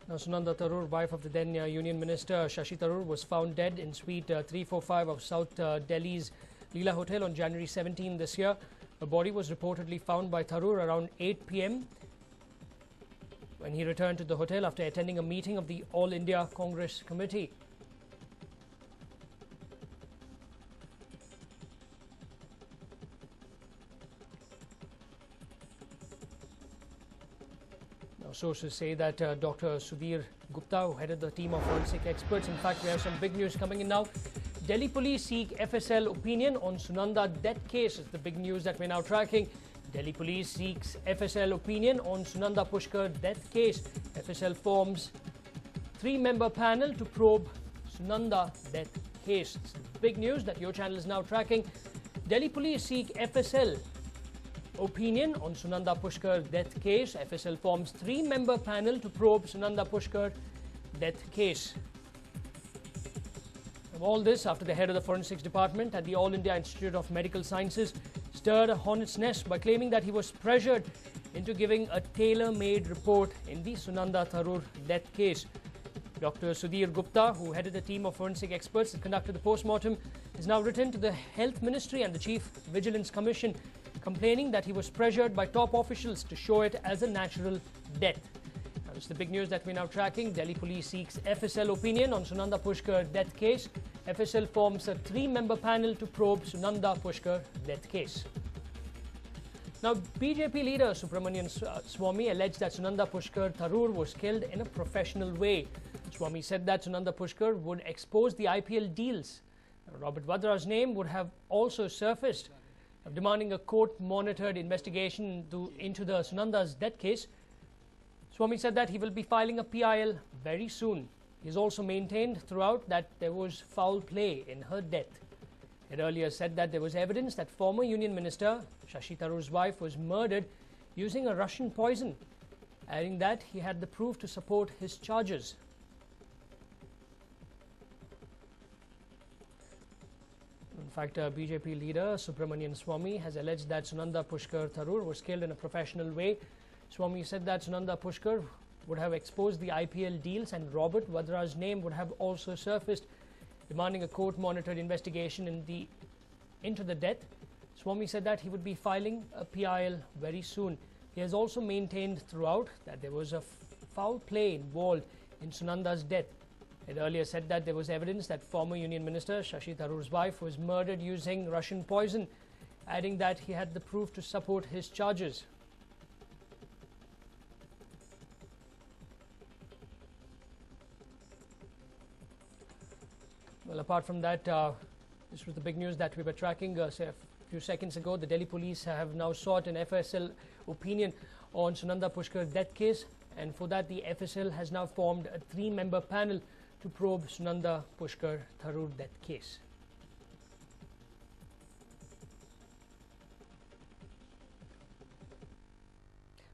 Now, Sunanda Tharoor, wife of the then Union Minister Shashi Tharoor, was found dead in Suite 345 of South Delhi's Leela Hotel on January 17 this year. Her body was reportedly found by Tharoor around 8 p.m. when he returned to the hotel after attending a meeting of the All India Congress Committee. Sources say that Dr. Sudhir Gupta, who headed the team of forensic experts, in fact, we have some big news coming in now. Delhi police seek FSL opinion on Sunanda death case. Is the big news that we're now tracking. Delhi police seeks FSL opinion on Sunanda Pushkar death case. FSL forms 3-member panel to probe Sunanda death case. It's the big news that your channel is now tracking. Delhi police seek FSL opinion on Sunanda Pushkar death case. FSL forms 3-member panel to probe Sunanda Pushkar death case. Of all this, after the head of the forensics department at the All India Institute of Medical Sciences stirred a hornet's nest by claiming that he was pressured into giving a tailor-made report in the Sunanda Tharoor death case. Dr. Sudhir Gupta, who headed a team of forensic experts that conducted the post-mortem, has now written to the Health Ministry and the Chief Vigilance Commission, complaining that he was pressured by top officials to show it as a natural death. Now, this is the big news that we're now tracking. Delhi police seeks FSL opinion on Sunanda Pushkar death case. FSL forms a 3-member panel to probe Sunanda Pushkar death case. Now, BJP leader Subramanian Swamy alleged that Sunanda Pushkar Tharoor was killed in a professional way. Swamy said that Sunanda Pushkar would expose the IPL deals. Robert Vadra's name would have also surfaced, demanding a court-monitored investigation into the Sunanda's death case. Swamy said that he will be filing a PIL very soon. He has also maintained throughout that there was foul play in her death. He had earlier said that there was evidence that former Union Minister Shashi Tharoor's wife was murdered using a Russian poison, adding that he had the proof to support his charges. In fact, BJP leader Subramanian Swamy has alleged that Sunanda Pushkar Tharoor was killed in a professional way. Swamy said that Sunanda Pushkar would have exposed the IPL deals and Robert Vadra's name would have also surfaced, demanding a court-monitored investigation into the death. Swamy said that he would be filing a PIL very soon. He has also maintained throughout that there was a foul play involved in Sunanda's death. He had earlier said that there was evidence that former Union Minister Shashi Tharoor's wife was murdered using Russian poison, adding that he had the proof to support his charges. Well, apart from that, this was the big news that we were tracking say a few seconds ago. The Delhi police have now sought an FSL opinion on Sunanda Pushkar death case, and for that the FSL has now formed a 3-member panel to probe Sunanda Pushkar Tharoor death case.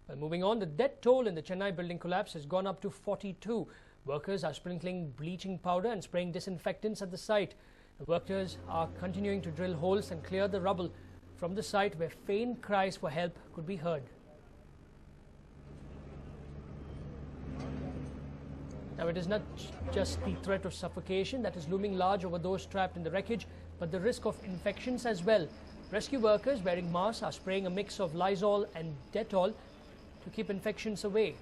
Well, moving on, the death toll in the Chennai building collapse has gone up to 42. Workers are sprinkling bleaching powder and spraying disinfectants at the site. The workers are continuing to drill holes and clear the rubble from the site where faint cries for help could be heard. Now, it is not just the threat of suffocation that is looming large over those trapped in the wreckage, but the risk of infections as well. Rescue workers wearing masks are spraying a mix of Lysol and Dettol to keep infections away.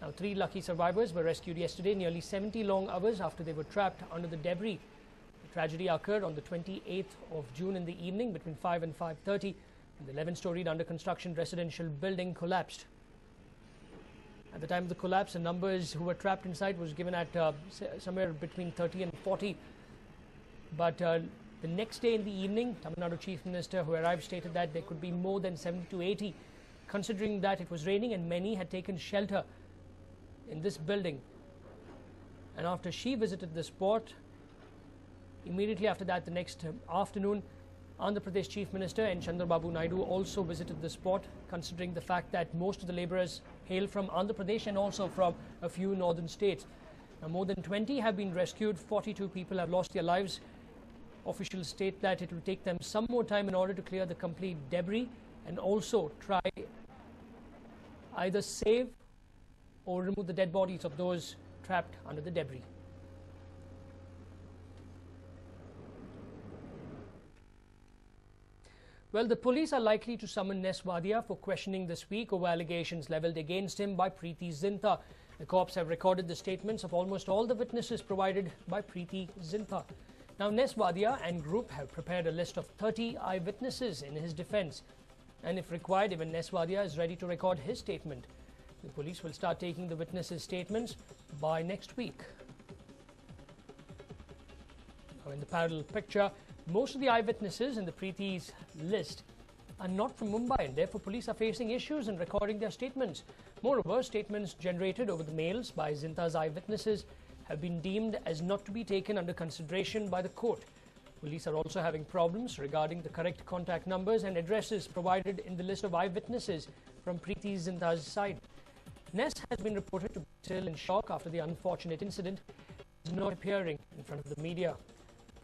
Now, 3 lucky survivors were rescued yesterday, nearly 70 long hours after they were trapped under the debris. The tragedy occurred on the 28th of June in the evening between 5 and 5:30, and the 11-storied under-construction residential building collapsed. At the time of the collapse, the numbers who were trapped inside was given at somewhere between 30 and 40. But the next day in the evening, Tamil Nadu Chief Minister who arrived stated that there could be more than 70 to 80, considering that it was raining and many had taken shelter in this building. And after she visited the spot, immediately after that, the next afternoon, Andhra Pradesh Chief Minister and Chandrababu Naidu also visited the spot, considering the fact that most of the labourers hail from Andhra Pradesh and also from a few northern states. Now, more than 20 have been rescued, 42 people have lost their lives. Officials state that it will take them some more time in order to clear the complete debris and also try either save or remove the dead bodies of those trapped under the debris. Well, the police are likely to summon Nes Wadia for questioning this week over allegations levelled against him by Preeti Zinta. The cops have recorded the statements of almost all the witnesses provided by Preeti Zinta. Now, Nes Wadia and group have prepared a list of 30 eyewitnesses in his defence. And if required, even Nes Wadia is ready to record his statement. The police will start taking the witnesses' statements by next week. Now, in the parallel picture, most of the eyewitnesses in the Preeti's list are not from Mumbai, and therefore police are facing issues in recording their statements. Moreover, statements generated over the mails by Zinta's eyewitnesses have been deemed as not to be taken under consideration by the court. Police are also having problems regarding the correct contact numbers and addresses provided in the list of eyewitnesses from Preeti Zinta's side. Nes has been reported to be still in shock after the unfortunate incident, not appearing in front of the media.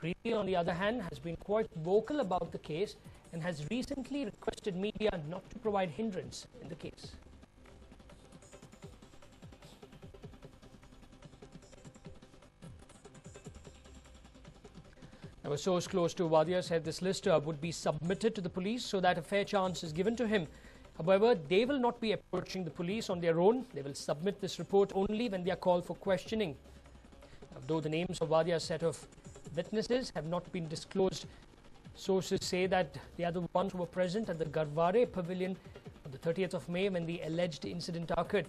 Preeti, on the other hand, has been quite vocal about the case and has recently requested media not to provide hindrance in the case. Now, a source close to Wadia said this list would be submitted to the police so that a fair chance is given to him. However, they will not be approaching the police on their own. They will submit this report only when they are called for questioning. Now, though the names of Wadia's set of witnesses have not been disclosed, sources say that they are the ones who were present at the Garware pavilion on the 30th of May when the alleged incident occurred,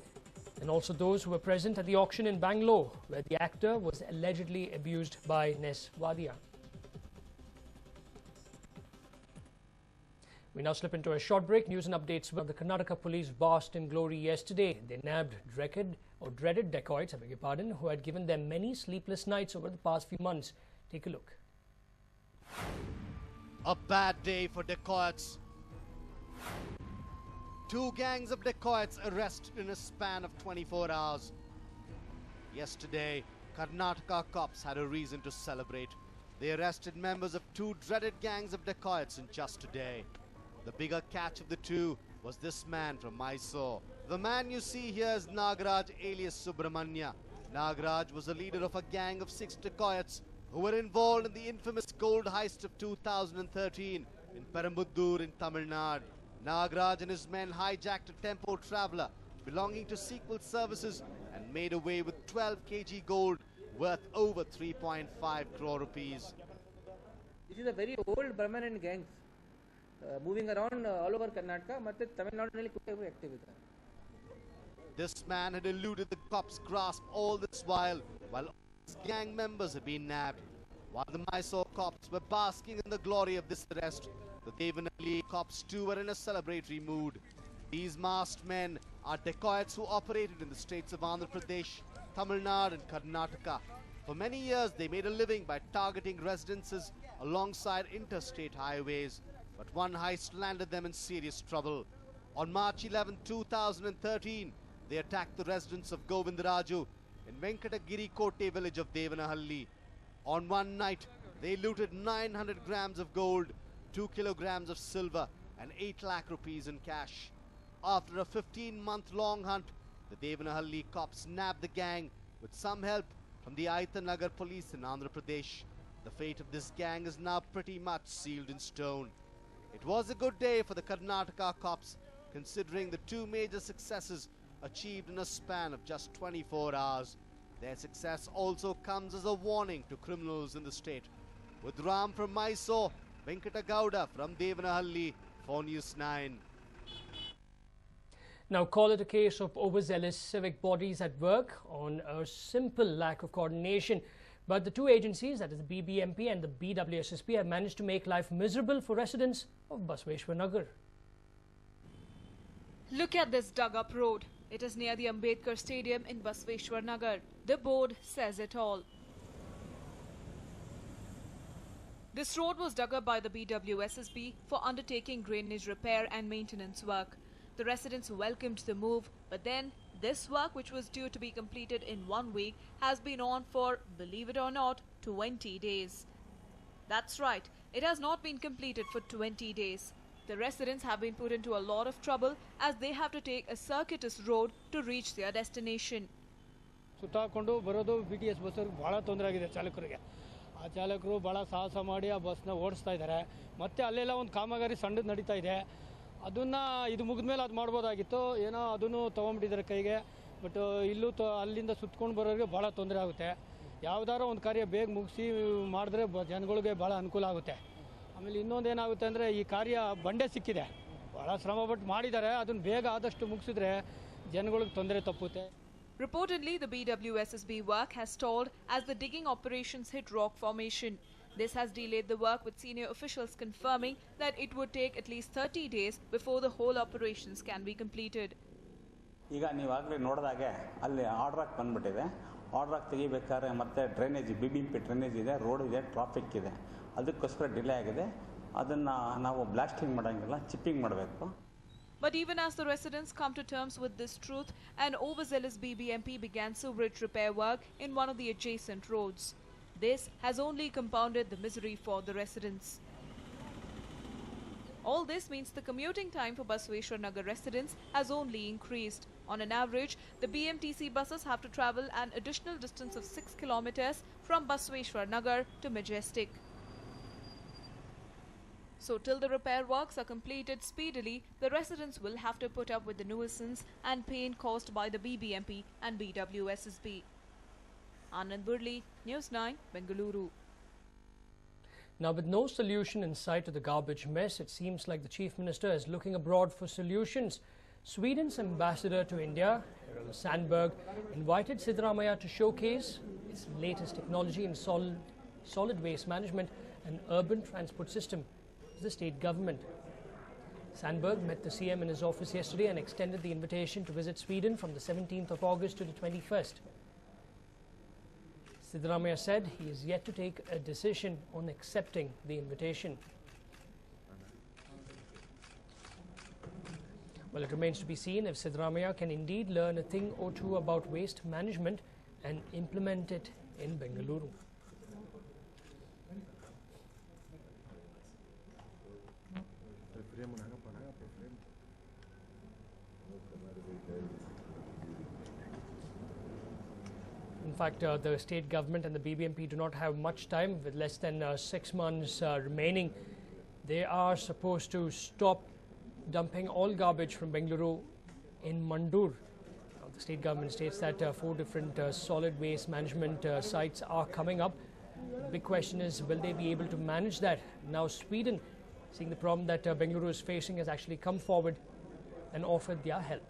and also those who were present at the auction in Bangalore where the actor was allegedly abused by Nes Wadia. We now slip into a short break. News and updates. Well, the Karnataka police basked in glory yesterday. They nabbed dreaded dacoits, who had given them many sleepless nights over the past few months. Take a look. A bad day for dacoits. Two gangs of dacoits arrested in a span of 24 hours. Yesterday, Karnataka cops had a reason to celebrate. They arrested members of two dreaded gangs of dacoits in just a day. The bigger catch of the two was this man from Mysore. The man you see here is Nagaraj alias Subramanya. Nagaraj was the leader of a gang of 6 dacoits who were involved in the infamous gold heist of 2013 in Perambuddur in Tamil Nadu. Nagaraj and his men hijacked a tempo traveller belonging to Sequel Services and made away with 12 kg gold worth over 3.5 crore rupees. This is a very old permanent gang. Moving around all over Karnataka, ಮತ್ತೆ ತಮಿಳುನಾಡಿನಲ್ಲಿ ಕೂಡ active ಇದೆ. This man had eluded the cops' grasp all this while his gang members had been nabbed. While the Mysore cops were basking in the glory of this arrest, the Devanhalli cops too were in a celebratory mood. These masked men are dacoits who operated in the states of Andhra Pradesh, Tamil Nadu and Karnataka. For many years they made a living by targeting residences alongside interstate highways. But one heist landed them in serious trouble. On March 11, 2013, they attacked the residence of Govindaraju in Venkatagiri Kotte village of Devanahalli. On one night, they looted 900 grams of gold, 2 kilograms of silver and 8 lakh rupees in cash. After a 15-month-long hunt, the Devanahalli cops nabbed the gang with some help from the Aitanagar police in Andhra Pradesh. The fate of this gang is now pretty much sealed in stone. It was a good day for the Karnataka cops, considering the two major successes achieved in a span of just 24 hours. Their success also comes as a warning to criminals in the state. With Ram from Mysore, Venkatagowda from Devanahalli for News9. Now, call it a case of overzealous civic bodies at work on a simple lack of coordination. But the two agencies, that is the BBMP and the BWSSP, have managed to make life miserable for residents of Basveshwar Nagar. Look at this dug-up road. It is near the Ambedkar Stadium in Basveshwar Nagar. The board says it all. This road was dug up by the BWSSB for undertaking drainage repair and maintenance work. The residents welcomed the move, but then this work, which was due to be completed in 1 week, has been on for, believe it or not, 20 days. That's right, it has not been completed for 20 days. The residents have been put into a lot of trouble as they have to take a circuitous road to reach their destination. ಸುತ್ತಾಕೊಂಡು ಬರೋದು BTS ಬಸ್ಸವ್ರಿಗೆ ಭಾಳ ತೊಂದರೆ ಆಗಿದೆ ಚಾಲಕರಿಗೆ. ಆ ಚಾಲಕರು ಭಾಳ ಸಾಹಸ ಮಾಡಿ ಆ ಬಸ್ನ ಓಡಿಸ್ತಾ ಇದ್ದಾರೆ. ಮತ್ತೆ ಅಲ್ಲೆಲ್ಲ ಒಂದು ಕಾಮಗಾರಿ ಸಣ್ಣದು ನಡೀತಾ ಇದೆ. ಅದನ್ನು ಇದು ಮುಗಿದ ಮೇಲೆ ಅದು ಮಾಡ್ಬೋದಾಗಿತ್ತು, ಏನೋ ಅದನ್ನು ತೊಗೊಂಡ್ಬಿಟ್ಟಿದ್ದಾರೆ ಕೈಗೆ. ಬಟ್ ಇಲ್ಲೂ ಅಲ್ಲಿಂದ ಸುತ್ಕೊಂಡು ಬರೋರಿಗೆ ಭಾಳ ತೊಂದರೆ ಆಗುತ್ತೆ. ಯಾವುದಾದ್ರೂ ಒಂದು ಕಾರ್ಯ ಬೇಗ ಮುಗಿಸಿ ಮಾಡಿದ್ರೆ ಜನಗಳಿಗೆ ಭಾಳ ಅನುಕೂಲ ಆಗುತ್ತೆ. ಆಮೇಲೆ ಇನ್ನೊಂದು ಏನಾಗುತ್ತೆ ಅಂದರೆ ಈ ಕಾರ್ಯ ಬಂಡೆ ಸಿಕ್ಕಿದೆ, ಭಾಳ ಶ್ರಮಪಟ್ಟು ಮಾಡಿದ್ದಾರೆ. ಅದನ್ನು ಬೇಗ ಆದಷ್ಟು ಮುಗಿಸಿದ್ರೆ ಜನಗಳಿಗೆ ತೊಂದರೆ ತಪ್ಪುತ್ತೆ. Reportedly, the BWSSB work has stalled as the digging operations hit rock formation. This has delayed the work, with senior officials confirming that it would take at least 30 days before the whole operations can be completed. ಈಗ ನೀವಾಗಲೇ ನೋಡಿದಾಗೆ ಅಲ್ಲಿ ಆರ್ಡ್ರಾಕ್ ಬಂದ್ಬಿಟ್ಟಿದೆ. ಆರ್ಡ್ರಾಕ್ ತೆಗಿಬೇಕಾದ್ರೆ ಮತ್ತೆ drainage BBMP drainage ಇದೆ, road ಇದೆ, traffic ಇದೆ. ಅದಕ್ಕೋಸ್ಕರ delay ಆಗಿದೆ. ಅದನ್ನು ನಾವು ಬ್ಲಾಸ್ಟಿಂಗ್ ಮಾಡೋಂಗಿಲ್ಲ, ಚಿಪ್ಪಿಂಗ್ ಮಾಡಬೇಕು. But even as the residents come to terms with this truth, an overzealous BBMP began sewerage repair work in one of the adjacent roads. This has only compounded the misery for the residents. All this means the commuting time for Basweshwar Nagar residents has only increased. On an average, the BMTC buses have to travel an additional distance of 6 kilometers from Basweshwar Nagar to Majestic. So till the repair works are completed speedily, the residents will have to put up with the nuisance and pain caused by the BBMP and BWSSB. Anand Burli, News9, Bengaluru. Now, with no solution in sight to the garbage mess, it seems like the Chief Minister is looking abroad for solutions. Sweden's ambassador to India, Errol Sandberg, invited Siddaramaiah to showcase its latest technology in solid waste management and urban transport system to the state government. Sandberg met the CM in his office yesterday and extended the invitation to visit Sweden from the 17th of August to the 21st. Siddaramaiah said he is yet to take a decision on accepting the invitation. Well, it remains to be seen if Siddaramaiah can indeed learn a thing or two about waste management and implement it in Bengaluru. In fact, the state government and the BBMP do not have much time. With less than 6 months remaining, they are supposed to stop dumping all garbage from Bengaluru in Mandur. The state government states that 4 different solid waste management sites are coming up. The big question is, will they be able to manage that? Now, Sweden, seeing the problem that Bengaluru is facing, has actually come forward and offered their help.